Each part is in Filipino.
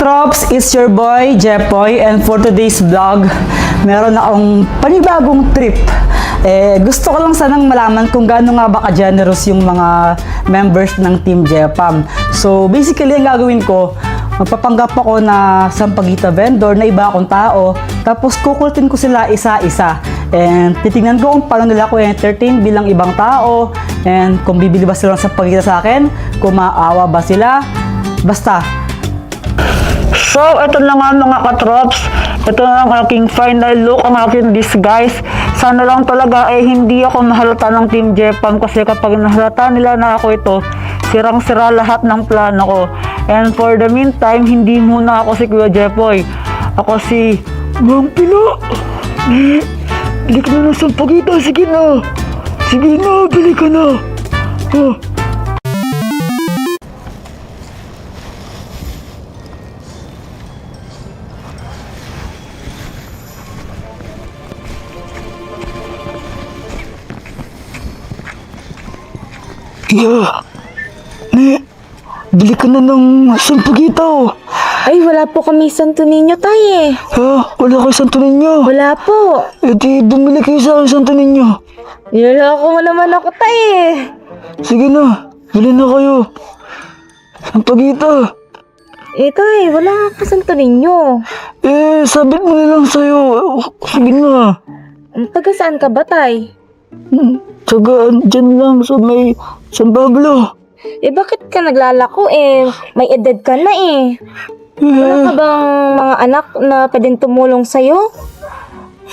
Katrops, it's your boy, Jepoy, and for today's vlog, meron akong panibagong trip. Gusto ko lang sanang malaman kung gaano nga ba ka-generous yung mga members ng Team Jepam. So, basically, ang gagawin ko, magpapanggap ako na sampagita vendor na iba akong tao, tapos kukultin ko sila isa-isa. And titingnan ko kung paano nila ako entertain bilang ibang tao, and kung bibili ba sila ng sampagita sa akin, kung maawa ba sila, basta. So, ito na nga mga katrops. Ito na ang aking final look, ang aking disguise. Sana lang talaga hindi ako mahalata ng Team Jepam kasi kapag nahalata nila na ako ito, sirang-sira lahat ng plano ko. And for the meantime, hindi muna ako si Kuya Jepoy. Ako si Mang Pino. Bili ka na ng sampagita, sige na. Sige na, bili ka na. Oh. Bili ka na ng sampagita oh. Ay, wala po kami Santo Niño, tay. Wala kayo Santo Niño? Wala po. Di bumili kayo sa akin Santo Niño. Niloloko mo naman ako, tay. Sige na, bili na kayo. Sampagita. Tay, wala nga po Santo Niño. Sabit mo na lang sa'yo. Sige na. Taga saan ka ba, tay? Taga, dyan lang sa may San Pablo. Bakit ka naglalako May edad ka na Wala ka bang mga anak na pwedeng tumulong sa'yo?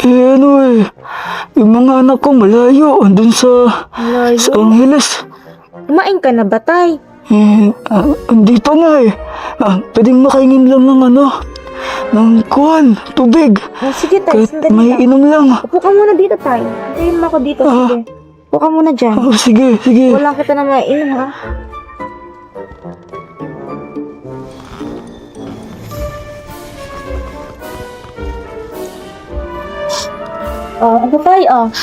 Yung mga anak ko malayo. Andun sa Angeles. Kumain ka na ba, tay? Hindi pa nga pwedeng makaingin lang ng ng tubig. Sige, tay, Kahit sandali may lang. inom lang. Upo ka muna dito, tay. Hintayin mo ako dito, sige. Upo ka muna dyan. Sige. Wala kita na mainom, ha? Ano tayo,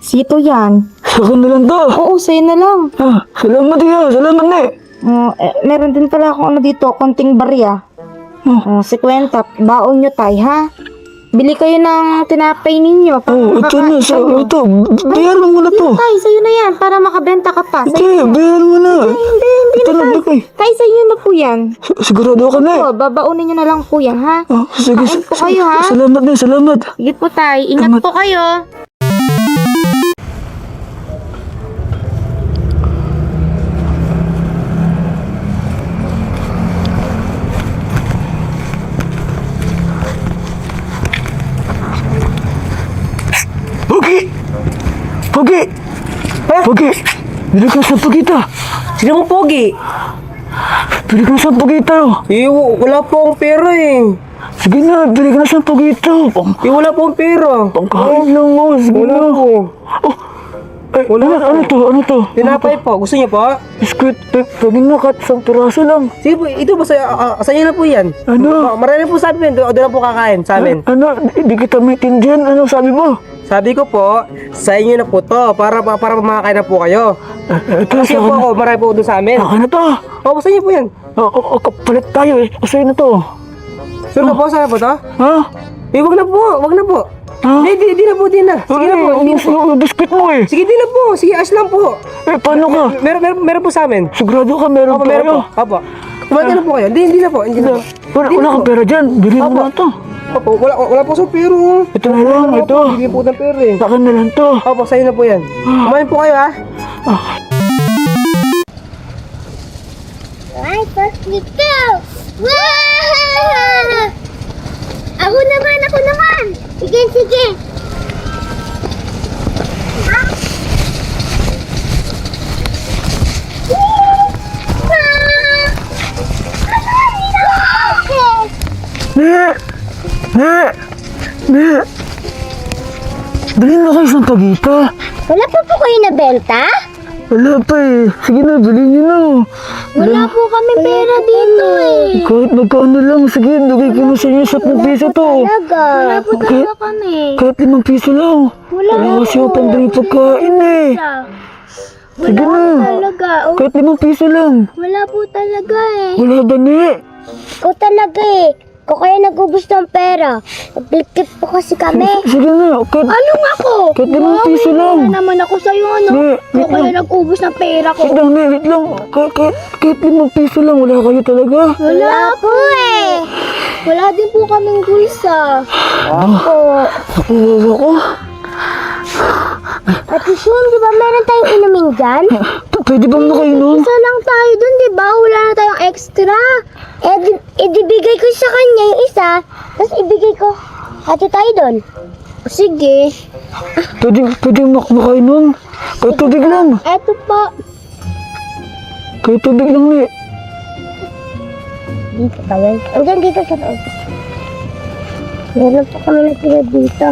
sito yan. Sa akin na lang to. Oo, sa'yo na lang. Salamat salamat na Meron din pala akong dito, konting barya. 50, baon nyo tay, ha? Bili kayo ng tinapay ninyo. Ito na, ito. Bayaran mo na to. Tay, sa'yo na yan, para makabenta ka pa. Bayaran mo na. Hindi Ito na na, tay. Tay, sa'yo na po yan. Sigurado ka na Babaunin nyo na lang po yan, ha? Sige, Kain po kayo, ha? Salamat na, salamat. Sige po, tay. Ingat Salamat. po kayo. Pogi! Bili ka sa pagita. Sino mo, Pogi? Bili ka sa pagita. Wala po akong pera Sige na, bili ka na sa pagita. wala po akong pera. Pangkain lang mo. Sige Wala na. po. Ano to? Tinapay po. Gusto niyo po? Biskuit. Pwede na kahit isang piraso lang. Sige po, ito po sa inyo na po yan. Ano? Marami po sa amin. Doon na po kakain sa amin. Hindi kita maintindihan. Ano sabi mo? Sabi ko po, sa inyo na po to. Para makakain na po kayo. Ito Kasi po ako, marami po doon sa amin. Akin na to. O, sa inyo po yan. Palit tayo. Sa'yo na to. Sure na po, saan po to? Ha? Wag na po. Hindi na po. Sige na po. Yung biskuit mo Sige, di na po. Sige, as lang po. Paano ka? Meron po sa amin. Sigurado ka meron Opo, meron po. tayo? Opo. Kumain na po kayo. Hindi na po. Wala kang pera dyan. Bili mo Opo. na to. Opo, wala po sa pero. Ito na lang, ito. Hindi po ng pera Sa akin na lang to. Opo, sa'yo na po yan. Kumain po kayo, ha? Alright, first we go! Wow! Ako naman! Sige! Bilhin mo kayo ng pagita. Wala pa po kayo nabenta? Wala pa Sige na, bilhin nyo na. Wala po kami pera dito Kahit magkano lang, sige, lagay ko na sa inyo 10 piso to. Talaga? Wala po talaga kami. Kahit 5 piso lang. Wala kasi ako pambili pagkain Sige na. Talaga. Kahit 5 piso lang. Wala po talaga Wala ba Ikaw talaga eh. Ikaw kaya nag-ubos ng pera. Naglikit po kasi kami. Sige na, kahit Anong ako? kahit 5 piso lang. Wala naman ako sa'yo ano. Hindi, Ikaw wait kaya lang. nag-ubos ng pera ko. Wait lang, wait lang. Kahit 5 piso lang, wala kayo talaga. Wala po eh. Wala din po kaming bulsa. Opo. Nakuwawa ko. Ate Shun, di ba meron tayong inumin dyan? Pwede bang makainom? Isa lang tayo dun, di ba? Wala na tayong extra. Ibigay ko sa kanya yung isa, tapos ibigay ko ate tayo dun. Sige. Pwede makainom? Kahit tubig lang. Eto po. Kahit tubig lang ni. Dito ba yan? Andyan dito sa loob. Meron po kami natira dito.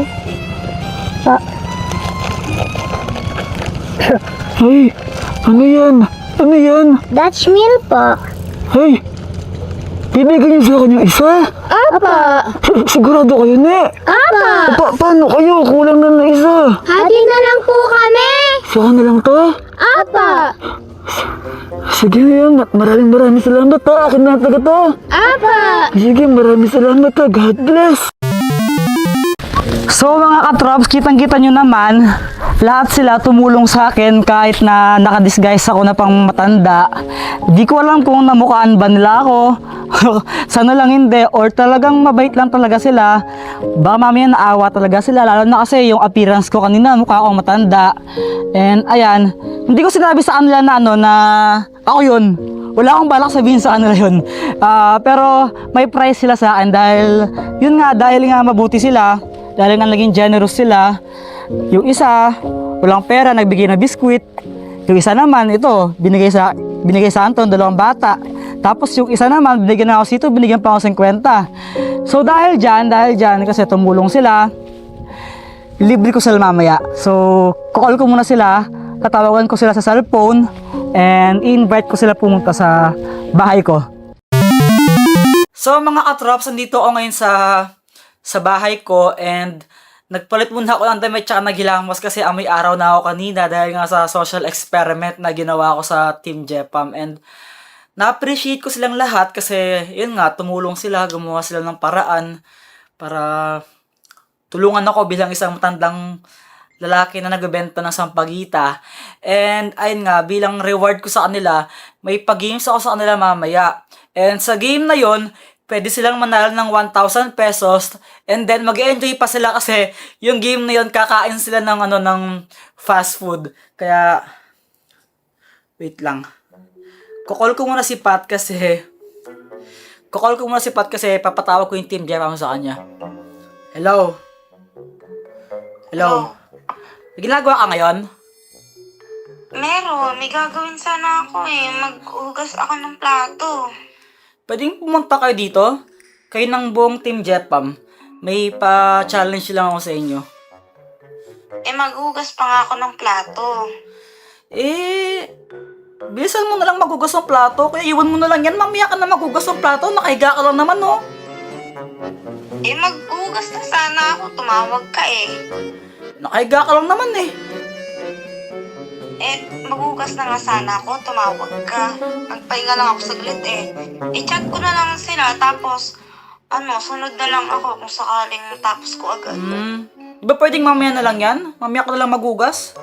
Hey, ano yan? Ano yan? Dutch meal po. Hey, bibigyan niyo sa akin yung isa? Apa. Sigurado kayo ni. Apa. Paano kayo? Kulang na isa. Hati na lang po kami. Sa akin na lang to? Apa. Sige na yan. Maraming salamat ha. Akin na taga to. Apa. Sige, maraming salamat ha. God bless. So mga katrops, kitang-kita nyo naman, lahat sila tumulong sa akin kahit na nakadisguise ako na pang matanda. Di ko alam kung namukhaan ba nila ako, sana lang hindi, or talagang mabait lang talaga sila. Baka mamaya naawa talaga sila, lalo na kasi yung appearance ko kanina, mukha akong matanda. And ayan, hindi ko sinabi sa kanila na ano na ako yun. Wala akong balak sabihin sa kanila yun. Pero may price sila sa akin dahil, yun nga, dahil nga mabuti sila. Dahil nga naging generous sila. Yung isa, walang pera, nagbigay ng biskwit. Yung isa naman, ito, binigay sa Anton, 2 bata. Tapos yung isa naman, binigyan na ako sito, binigyan pa ako 50. So dahil dyan, kasi tumulong sila, libre ko sila mamaya. So, call ko muna sila, tatawagan ko sila sa cellphone, and invite ko sila pumunta sa bahay ko. So mga katrops, nandito ako ngayon sa bahay ko, and nagpalit muna ako ng damit tsaka naghilamos kasi amoy araw na ako kanina dahil nga sa social experiment na ginawa ko sa Team Jepam, and na-appreciate ko silang lahat kasi yun nga, tumulong sila, gumawa sila ng paraan para tulungan ako bilang isang matandang lalaki na nagbebenta ng sampagita. And ayun nga, bilang reward ko sa kanila, may pag-games ako sa kanila mamaya. And sa game na yon, pwede silang manalo ng 1,000 pesos, and then mag-enjoy pa sila kasi yung game na yun, kakain sila ng ng fast food. Kaya wait lang. Kukol ko muna si Pat kasi papatawag ko yung Team Jepam sa kanya. Hello. May ginagawa ka ngayon? Meron, may gagawin sana ako eh. Maghugas ako ng plato. Pwedeng pumunta kayo dito? Kayo ng buong Team Jepam. May pa-challenge lang ako sa inyo. Maghugas pa nga ako ng plato. Bilisan mo na lang maghugas ng plato. Kaya iwan mo na lang yan. Mamaya ka na maghugas ng plato. Nakahiga ka lang naman, no? Maghugas na sana ako. Tumawag ka eh. Nakahiga ka lang naman eh. Maghugas na nga sana ako. Tumawag ka. Nagpahinga lang ako saglit eh. I-chat ko na lang sila. Tapos, sunod na lang ako kung sakaling tapos ko agad. Di ba pwedeng mamaya na lang yan? Mamaya ka na lang maghugas?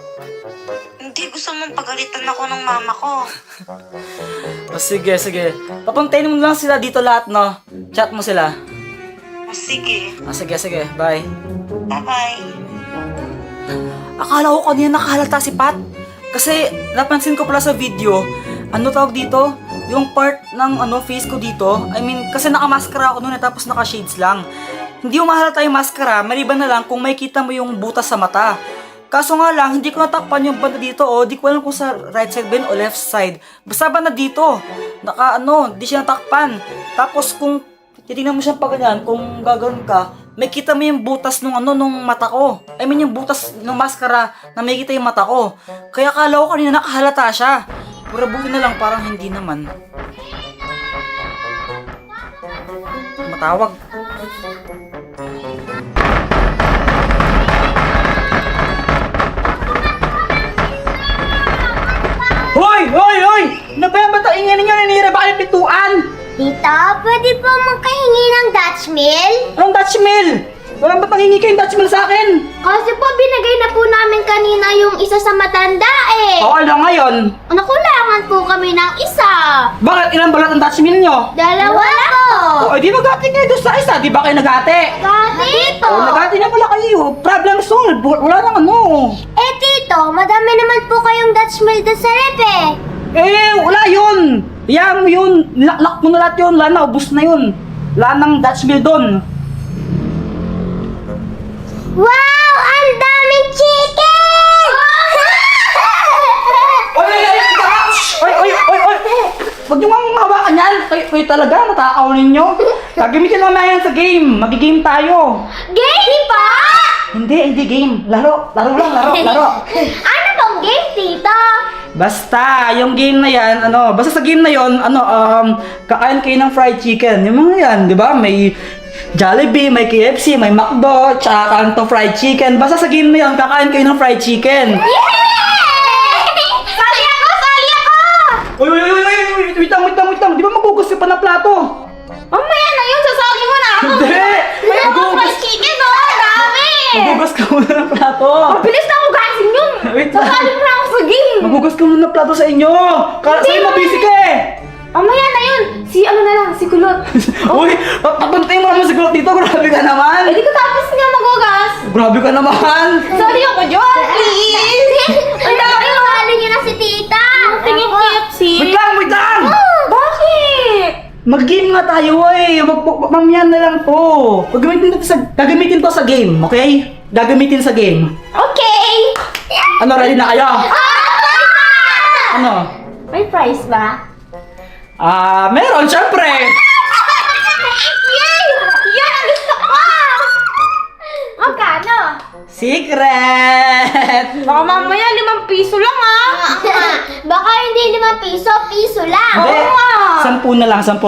Hindi, gusto mong pagalitan ako ng mama ko. Sige. Papuntayin mo lang sila dito lahat, no? Chat mo sila. Sige. Sige. Bye. Bye-bye. Akala ko kanina nakahalata si Pat. Kasi napansin ko pala sa video, tawag dito? Yung part ng face ko dito, kasi nakamaskara ako noon tapos naka-shades lang. Hindi mo mahalata yung maskara, maliban na lang kung makikita mo yung butas sa mata. Kaso nga lang, hindi ko natakpan yung banda dito, di ko alam kung sa right side ba yun o left side. Basta banda dito, di siya natakpan. Tapos kung titignan mo siya pa ganyan, kung gagawin ka, makikita mo yung butas nung mata ko. Yung butas ng maskara na makikita yung mata ko. Kaya akala ko kanina nakahalata siya. Pero buti na lang, parang hindi naman. Matawag. Hoy! Ano ba yan? Ba't ang ingay ninyo? Nanira ba kayo pintuan? Tita, pwede po magkahingi ng Dutch meal? Anong Dutch meal? Wala ba't nangingi kayong Dutch meal sa akin? Kasi po, binigay na po namin kanina yung isa sa matanda eh. O ano ngayon? Nakulangan po kami ng isa. Bakit ilang balat ang Dutch meal nyo? Dalawa po. O di magati kayo doon sa isa, di ba kayo nagati? Tito. O nagati na pala kayo. Problem solved. Wala nang ano. Eh, Tito, madami naman po kayong Dutch meal doon sa rep eh. Eh, wala yun. Yan mo yun. Lock mo na lahat yun. Wala na, ubus na yun. Wala nang Dutch meal doon. Wow! Ang daming chicken! Oy, Huwag niyo nga hawakan yan. Kayo talaga, matakaw ninyo. Gagamitin naman yan sa game. Mag-game tayo. Game pa? Hindi game. Laro lang. Ano bang game, Tito? Basta, yung game na yan, basta sa game na yon, kakain kayo ng fried chicken. Yung mga yan, di ba? May Jollibee, may KFC, may McDo, tsaka kanto fried chicken. Basta sa game na yan, kakain kayo ng fried chicken. Sali ako! Uy, wait lang. Di ba magugas ka pa ng plato? Mamaya na yun, sasali mo na ako. Hindi! May ako fried chicken, oh! Dami! Magugas ka muna ng plato. Bilis na hugasin yun! Wait lang. Sasali mo na ako sa game! Magugas ka muna ng plato sa inyo. Sa'yo mabisi ka eh. Mamaya na yun! Si Kulot. Uy, papuntayin mo naman sa gulot dito. Grabe ka naman. Hindi ko tapos nga magugas. Grabe ka naman. Sorry ako, John! Please! Ang dami hali niyo na si Tita! Tingin KFC. Wait lang. Bakit? Mag-game nga tayo eh. Mamaya na lang to. Gagamitin to sa game, okay? Gagamitin sa game. Okay! Ano, ready na kayo? Ano? May prize ba? Meron, syempre. Yay! Yan ang gusto ko! Magkano? Secret! Baka mamaya 5 piso lang Baka hindi 5 piso, piso lang. Hindi. 10 na lang, 10.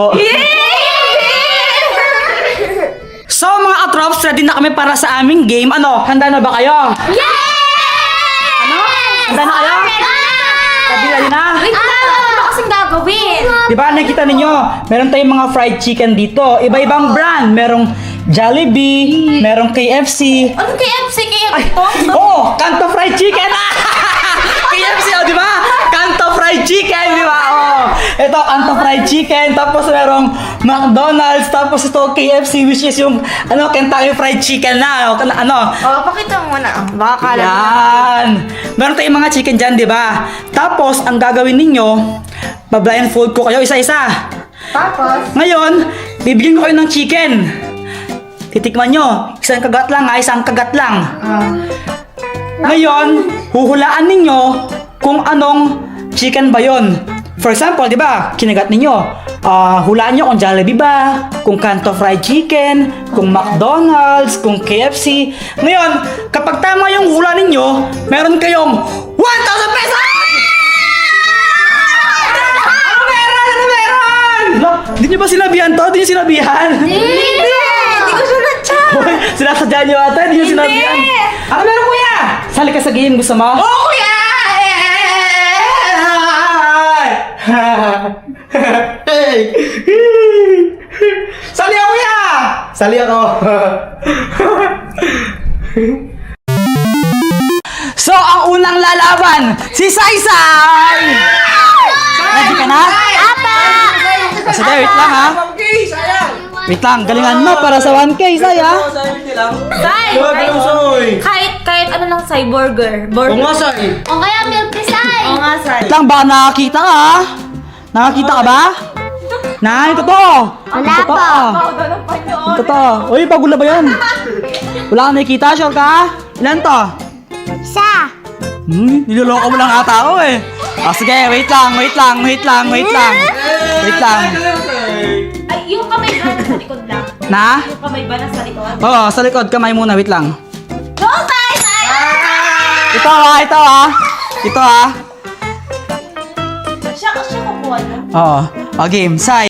So mga katrops, ready na kami para sa aming game. Ano, handa na ba kayo? Yay! Ano? Handa na kayo? Sabi na. Ano kasing gagawin? Di ba nakita ninyo? Meron tayong mga fried chicken dito. Iba-ibang brand. Merong Jollibee, merong KFC. Ano KFC? Oh, Kanto Fried Chicken! KFC, di ba? Kanto Fried Chicken, di ba? Oh, ito, Kanto Fried Chicken. Tapos merong McDonald's. Tapos ito, KFC, which is yung, Kentucky Fried Chicken na. Pakita mo na. Baka kala Yan. Meron tayong mga chicken dyan, di ba? Tapos, ang gagawin ninyo, pa-blindfold ko kayo isa-isa. Tapos? Ngayon, bibigyan ko kayo ng chicken. Titikman nyo. Isang kagat lang isang kagat lang. Ngayon, huhulaan ninyo kung anong chicken ba yon. For example, di ba, kinagat ninyo. Hulaan nyo kung Jollibee ba, kung Kanto Fried Chicken, kung McDonald's, kung KFC. Ngayon, kapag tama yung hula ninyo, meron kayong 1,000 pesos! Ano meron? Hindi nyo ba sinabihan to? Hindi nyo sinabihan? Hindi ko siya na-chat. Hoy, sinasadya nyo ata, hindi nyo sinabihan. Ano meron kuya? Sali ka sa game, gusto mo? Oo, kuya! Hey! Sali ako kuya! Sali ako. So, ang unang lalaban, si Saysay! Ready ka na? Apa! Kasi wait lang ha. Wait lang, galingan mo para sa 1K, Say ha. Kahit ano lang say, burger. Oo nga, Say. O kaya milk pisay. Oo nga, say. Wait lang, baka nakakita ka ha. Nakakita ka ba? Nay, totoo. Wala Totoo. po. Totoo. Uy, pagula ba yan? Wala kang nakikita, sure ka? Ilan to? Isa. Niloloko mo lang ata ako eh. Sige, wait lang. Ay, yung kamay ba nasa likod lang? Na? Yung kamay ba nasa likod? Oo, sa likod, kamay muna, wait lang. Go, say! Ito ha. Siya kukuha niya. Oo. Game, Say.